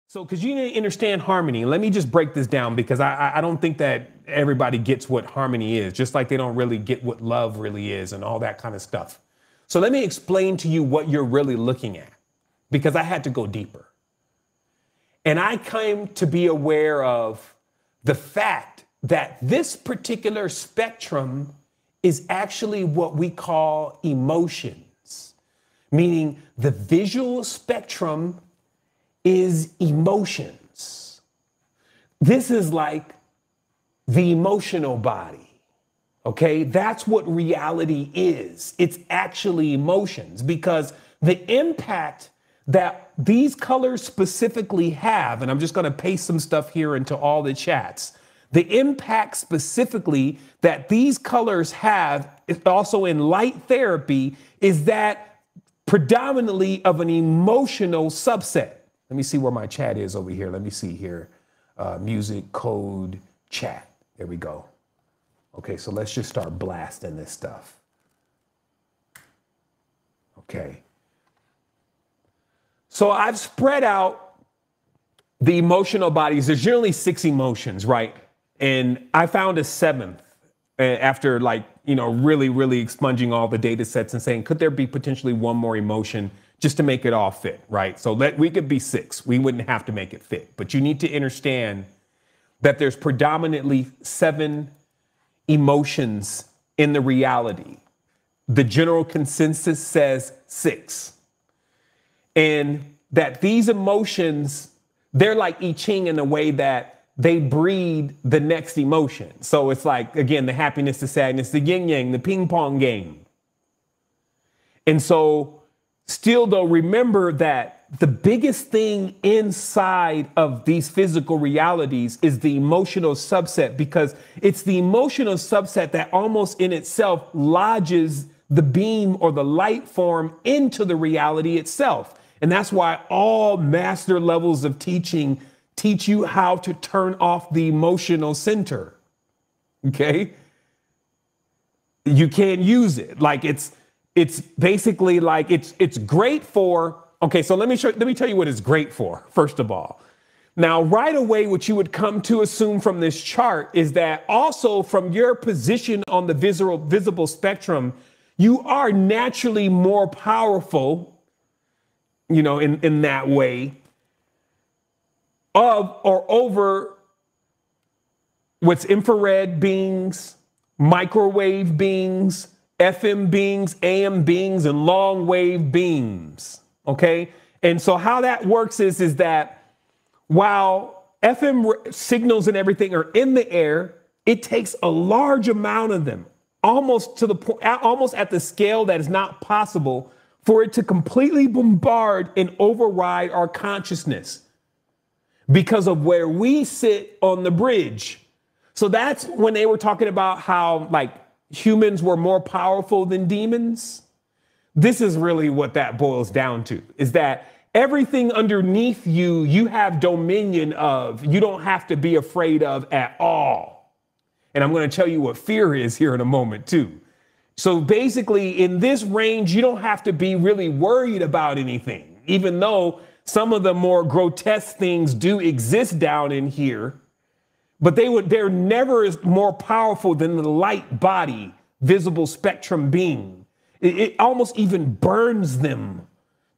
So, because you need to understand harmony, let me just break this down because I don't think that everybody gets what harmony is, just like they don't really get what love really is and all that kind of stuff. So let me explain to you what you're really looking at, because I had to go deeper. And I came to be aware of the fact that this particular spectrum is actually what we call emotions, meaning the visual spectrum is emotions. This is like the emotional body, okay? That's what reality is. It's actually emotions, because the impact that these colors specifically have, and I'm just gonna paste some stuff here into all the chats, the impact specifically that these colors have, also in light therapy, is that predominantly of an emotional subset. Let me see where my chat is over here. Let me see here. Music, code, chat. There we go. Okay, so let's just start blasting this stuff. Okay. So I've spread out the emotional bodies. There's generally 6 emotions, right? And I found a 7th after really expunging all the data sets and saying, could there be potentially one more emotion just to make it all fit, right? So we could be 6. We wouldn't have to make it fit. But you need to understand that there's predominantly 7 emotions in the reality. The general consensus says 6. And that these emotions, they're like I Ching in the way that they breed the next emotion. So it's like, again, the happiness, the sadness, the yin yang, the ping pong game. And so still, though, remember that the biggest thing inside of these physical realities is the emotional subset, because it's the emotional subset that almost in itself lodges the beam or the light form into the reality itself. And that's why all master levels of teaching teach you how to turn off the emotional center. Okay? You can't use it. Like it's basically like it's great for, okay, so let me tell you what it's great for, first of all. Now, right away, what you would come to assume from this chart is that also from your position on the visible spectrum, you are naturally more powerful, in that way, of or over what's infrared beings, microwave beings, FM beings, AM beings, and long wave beams, okay? And so how that works is that while FM signals and everything are in the air, it takes a large amount of them, almost to the point, almost at the scale that is not possible for it to completely bombard and override our consciousness because of where we sit on the bridge. So that's when they were talking about how humans were more powerful than demons. This is really what that boils down to, is that everything underneath you, you have dominion of, you don't have to be afraid of at all. And I'm going to tell you what fear is here in a moment too. So basically in this range, you don't have to be really worried about anything, even though some of the more grotesque things do exist down in here. But they're never more powerful than the light body, visible spectrum being. It almost even burns them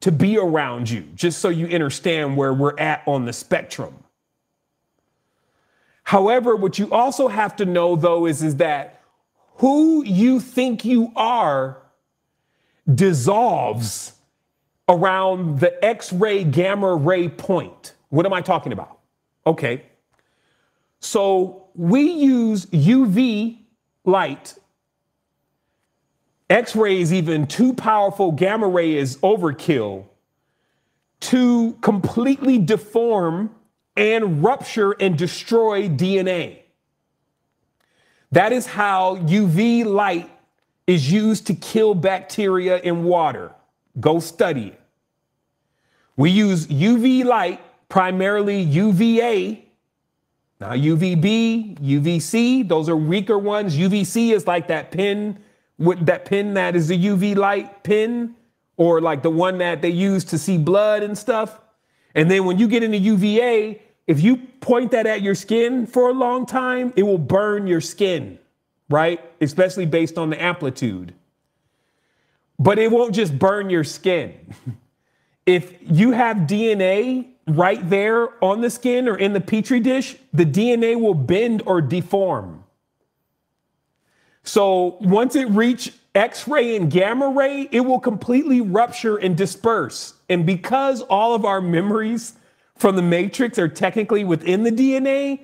to be around you, just so you understand where we're at on the spectrum. However, what you also have to know, though, is that who you think you are dissolves around the X-ray, gamma ray point. What am I talking about? Okay. So we use UV light. X-ray is even too powerful. Gamma ray is overkill to completely deform and rupture and destroy DNA. That is how UV light is used to kill bacteria in water. Go study it. We use UV light, primarily UVA. Now UVB, UVC, those are weaker ones. UVC is like that pin that is the UV light pin, or like the one that they use to see blood and stuff. And then when you get into UVA, if you point that at your skin for a long time, it will burn your skin, right? Especially based on the amplitude. But it won't just burn your skin. If you have DNA right there on the skin or in the petri dish, the DNA will bend or deform. So once it reaches X-ray and gamma ray, it will completely rupture and disperse. And because all of our memories from the matrix are technically within the DNA,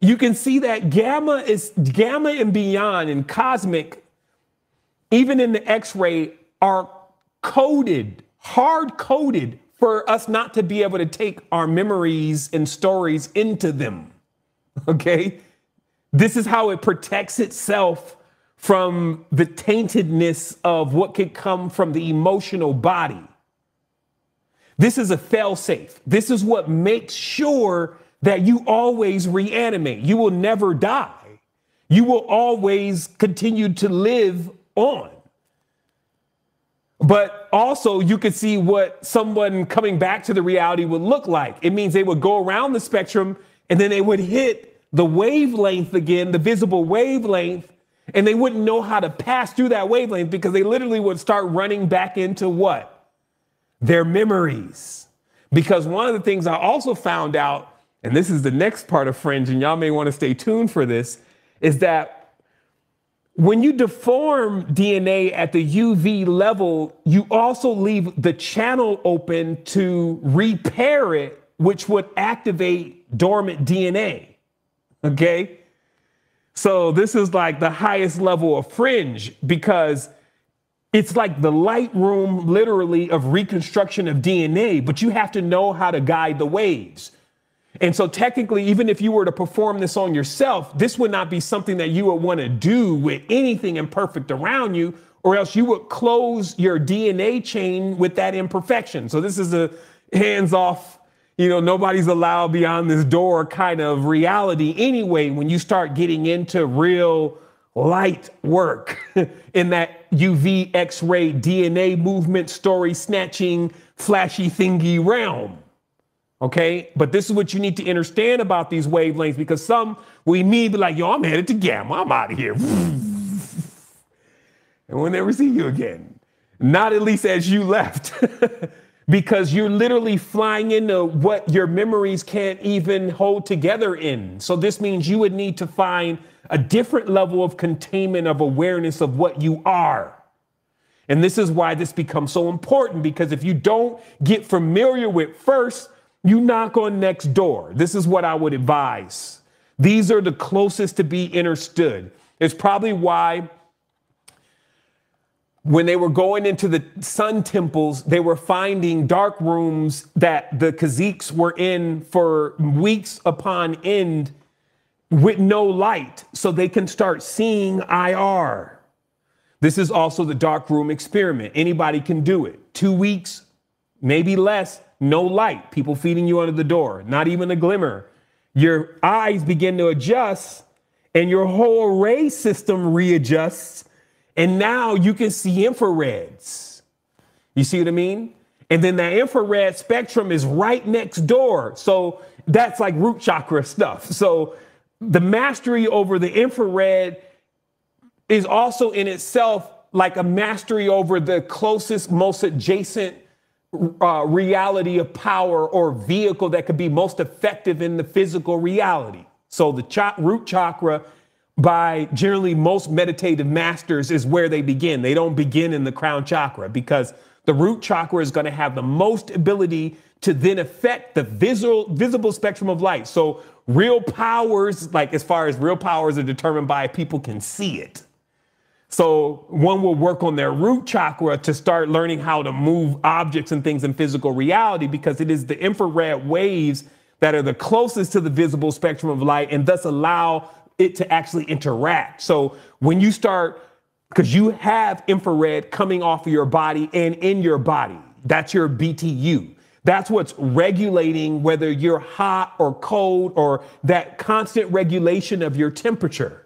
you can see that gamma and beyond and cosmic, even in the X-ray, are coded, hard coded for us not to be able to take our memories and stories into them. Okay? This is how it protects itself from the taintedness of what could come from the emotional body. This is a fail-safe. This is what makes sure that you always reanimate. You will never die. You will always continue to live on. But also you could see what someone coming back to the reality would look like. It means they would go around the spectrum and then they would hit the wavelength again, the visible wavelength, and they wouldn't know how to pass through that wavelength because they literally would start running back into what? Their memories. Because one of the things I also found out, and this is the next part of Fringe, and y'all may want to stay tuned for this, is that when you deform DNA at the UV level, you also leave the channel open to repair it, which would activate dormant DNA. Okay? So this is like the highest level of Fringe because it's like the light room, literally, of reconstruction of DNA, but you have to know how to guide the waves. And so technically, even if you were to perform this on yourself, this would not be something that you would want to do with anything imperfect around you, or else you would close your DNA chain with that imperfection. So this is a hands-off, nobody's allowed beyond this door kind of reality anyway, when you start getting into real light work in that UV, X-ray, DNA movement, story snatching, flashy thingy realm. Okay, but this is what you need to understand about these wavelengths, because some we immediately be like, yo, I'm headed to gamma, I'm out of here. And we'll never see you again. Not at least as you left, because you're literally flying into what your memories can't even hold together in. So this means you would need to find a different level of containment of awareness of what you are. And this is why this becomes so important, because if you don't get familiar with first, you knock on next door. This is what I would advise. These are the closest to be understood. It's probably why when they were going into the sun temples, they were finding dark rooms that the Kaziks were in for weeks upon end with no light, so they can start seeing IR. This is also the dark room experiment. Anybody can do it. 2 weeks, maybe less. No light, people feeding you under the door, not even a glimmer. Your eyes begin to adjust and your whole array system readjusts. And now you can see infrareds. You see what I mean? And then that infrared spectrum is right next door. So that's like root chakra stuff. So the mastery over the infrared is also in itself like a mastery over the closest, most adjacent reality of power or vehicle that could be most effective in the physical reality. So the root chakra, by generally most meditative masters, is where they begin. They don't begin in the crown chakra, because the root chakra is going to have the most ability to then affect the visible spectrum of light. So real powers, like as far as real powers, are determined by if people can see it. So one will work on their root chakra to start learning how to move objects and things in physical reality, because it is the infrared waves that are the closest to the visible spectrum of light and thus allow it to actually interact. So when you start, because you have infrared coming off of your body and in your body, that's your BTU. That's what's regulating whether you're hot or cold, or that constant regulation of your temperature.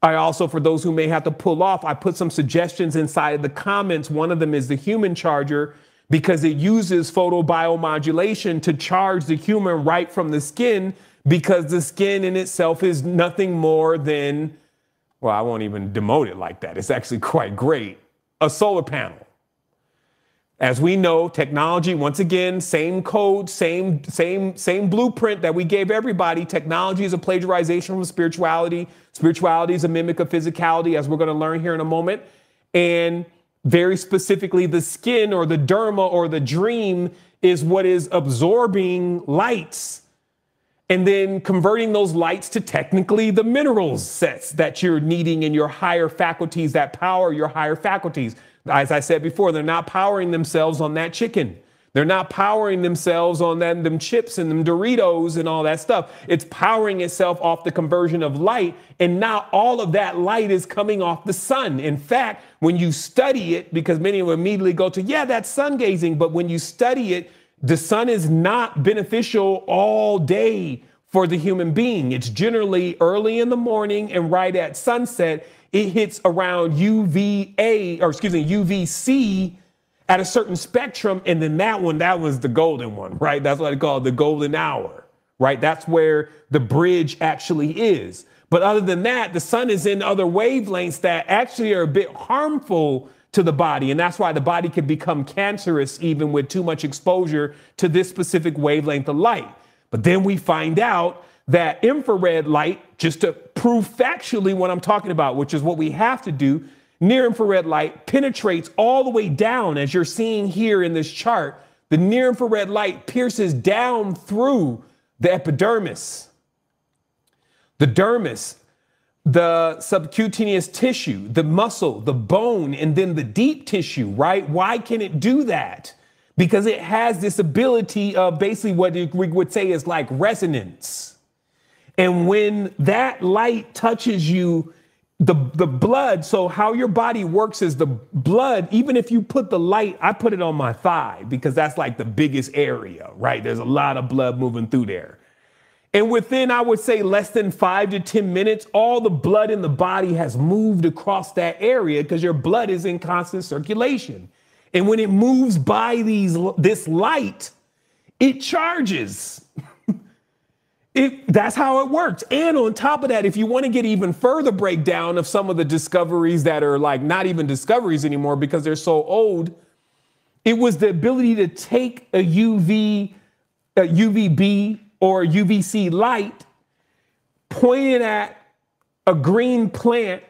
I also, for those who may have to pull off, I put some suggestions inside of the comments. One of them is the human charger, because it uses photobiomodulation to charge the human right from the skin, because the skin in itself is nothing more than, well, I won't even demote it like that. It's actually quite great. A solar panel. As we know, technology, once again, same code, same blueprint that we gave everybody. Technology is a plagiarization from spirituality. Spirituality is a mimic of physicality, as we're going to learn here in a moment. And very specifically, the skin or the derma or the dream is what is absorbing lights and then converting those lights to technically the minerals sets that you're needing in your higher faculties that power your higher faculties. As I said before, they're not powering themselves on that chicken. They're not powering themselves on them chips and them Doritos and all that stuff. It's powering itself off the conversion of light. And now all of that light is coming off the sun. In fact, when you study it, because many will immediately go to, yeah, that's sun gazing. But when you study it, the sun is not beneficial all day for the human being. It's generally early in the morning and right at sunset. It hits around UVC at a certain spectrum. And then that was the golden one, right? That's what I call the golden hour, right? That's where the bridge actually is. But other than that, the sun is in other wavelengths that actually are a bit harmful to the body. And that's why the body could become cancerous even with too much exposure to this specific wavelength of light. But then we find out that infrared light, just to prove factually what I'm talking about, which is what we have to do, near infrared light penetrates all the way down, as you're seeing here in this chart. The near infrared light pierces down through the epidermis, the dermis, the subcutaneous tissue, the muscle, the bone, and then the deep tissue, right? Why can it do that? Because it has this ability of basically what we would say is like resonance. And when that light touches you, the blood, so how your body works is the blood, even if you put the light, I put it on my thigh because that's like the biggest area, right? There's a lot of blood moving through there. And within, I would say, less than 5 to 10 minutes, all the blood in the body has moved across that area because your blood is in constant circulation. And when it moves by this light, it charges. That's how it works. And on top of that, if you want to get even further breakdown of some of the discoveries that are like not even discoveries anymore because they're so old, it was the ability to take a UVB or UVC light, point it at a green plant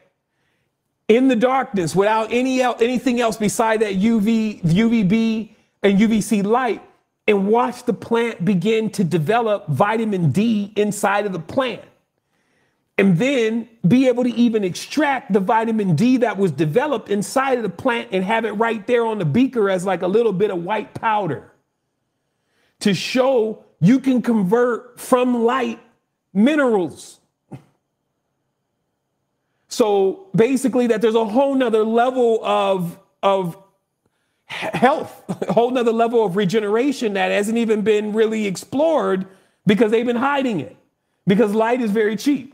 in the darkness without anything else beside that UVB and UVC light, and watch the plant begin to develop vitamin D inside of the plant. And then be able to even extract the vitamin D that was developed inside of the plant and have it right there on the beaker as like a little bit of white powder to show you can convert from light minerals. So basically that there's a whole nother level of health, a whole nother level of regeneration that hasn't even been really explored because they've been hiding it, because light is very cheap.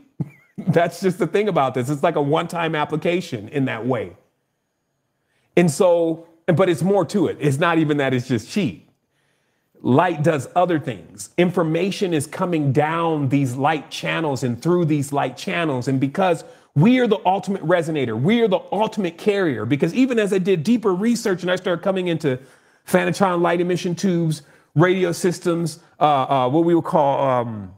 That's just the thing about this. It's like a one-time application in that way. And so, but it's more to it. It's not even that it's just cheap. Light does other things. Information is coming down these light channels and through these light channels. And because we are the ultimate resonator, we are the ultimate carrier, because even as I did deeper research and I started coming into phantom light emission tubes, radio systems, what we would call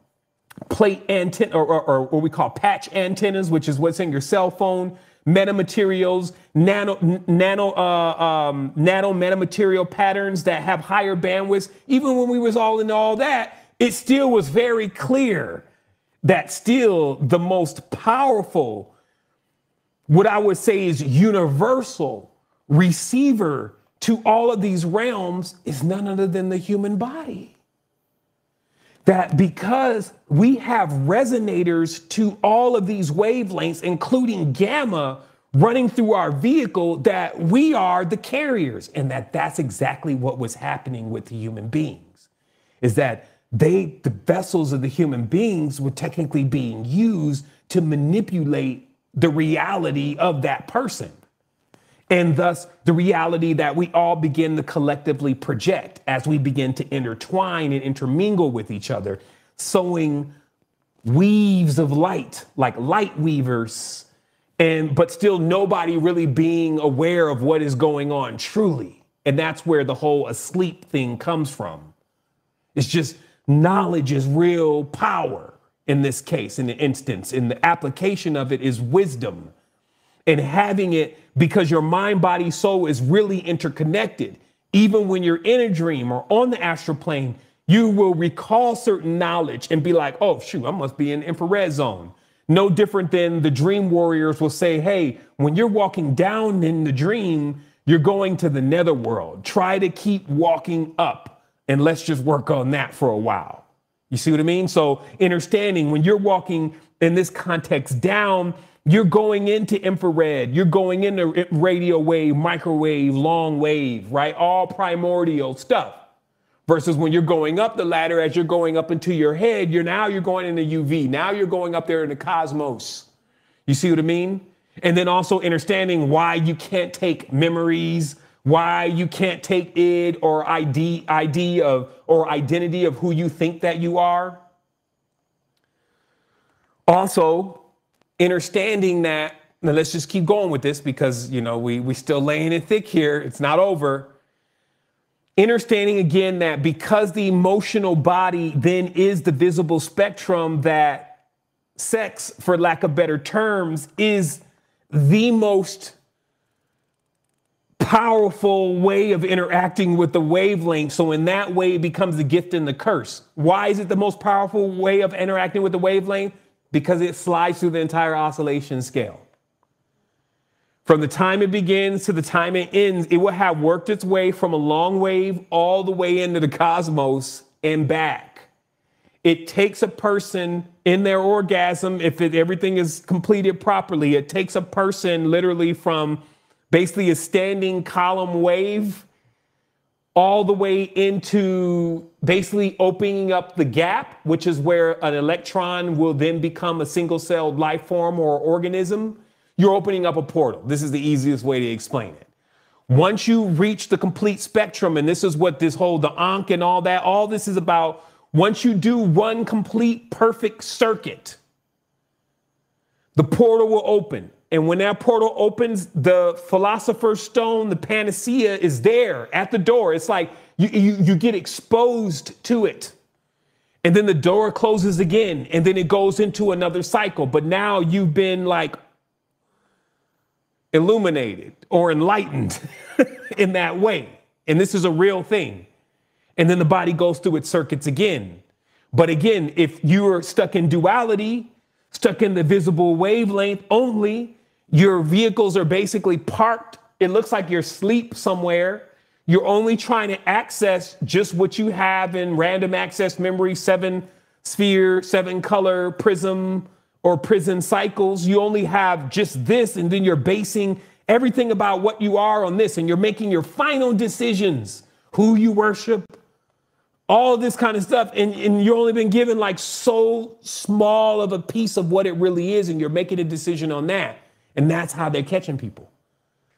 plate antenna or what we call patch antennas, which is what's in your cell phone, metamaterials, nano metamaterial patterns that have higher bandwidths. Even when we was all into all that, it still was very clear that still the most powerful, what I would say is universal receiver to all of these realms is none other than the human body. That because we have resonators to all of these wavelengths, including gamma, running through our vehicle, that we are the carriers, and that's exactly what was happening with the human beings, is that the vessels of the human beings were technically being used to manipulate the reality of that person. And thus the reality that we all begin to collectively project as we begin to intertwine and intermingle with each other, sewing weaves of light, like light weavers, but still nobody really being aware of what is going on truly. And that's where the whole asleep thing comes from. It's just knowledge is real power in this case, in the instance, and the application of it is wisdom. And having it, because your mind, body, soul is really interconnected. Even when you're in a dream or on the astral plane, you will recall certain knowledge and be like, oh, shoot, I must be in infrared zone. No different than the dream warriors will say, hey, when you're walking down in the dream, you're going to the netherworld. Try to keep walking up and let's just work on that for a while. You see what I mean? So understanding when you're walking in this context down, you're going into infrared, you're going into radio wave, microwave, long wave, right? All primordial stuff. Versus when you're going up the ladder, as you're going up into your head, you're going into UV. Now you're going up there in the cosmos. You see what I mean? And then also understanding why you can't take memories, why you can't take id or ID of or identity of who you think that you are. Also, understanding that, now let's just keep going with this because, you know, we still laying it thick here. It's not over. Understanding again that because the emotional body then is the visible spectrum, that sex, for lack of better terms, is the most powerful way of interacting with the wavelength. So in that way, it becomes the gift and the curse. Why is it the most powerful way of interacting with the wavelength? Because it slides through the entire oscillation scale. From the time it begins to the time it ends, it will have worked its way from a long wave all the way into the cosmos and back. It takes a person in their orgasm, if everything is completed properly, it takes a person literally from basically a standing column wave all the way into basically opening up the gap, which is where an electron will then become a single-celled life form or organism. You're opening up a portal. This is the easiest way to explain it. Once you reach the complete spectrum, and this is what this whole, the Ankh and all that, all this is about, once you do one complete perfect circuit, the portal will open. And when that portal opens, the philosopher's stone, the panacea is there at the door. It's like you get exposed to it. And then the door closes again, and then it goes into another cycle. But now you've been like illuminated or enlightened in that way. And this is a real thing. And then the body goes through its circuits again. But again, if you're stuck in duality, stuck in the visible wavelength only, your vehicles are basically parked. It looks like you're asleep somewhere. You're only trying to access just what you have in random access memory, 7 sphere, 7 color prism or prison cycles. You only have just this, and then you're basing everything about what you are on this, and you're making your final decisions, who you worship, all this kind of stuff. And you've only been given like so small of a piece of what it really is, and you're making a decision on that. And that's how they're catching people.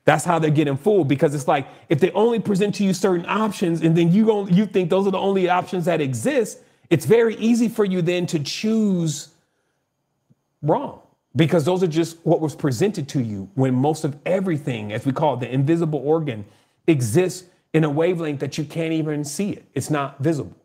That's how they're getting fooled, because it's like if they only present to you certain options and then you think those are the only options that exist, it's very easy for you then to choose wrong, because those are just what was presented to you, when most of everything, as we call it, the invisible organ, exists in a wavelength that you can't even see it. It's not visible.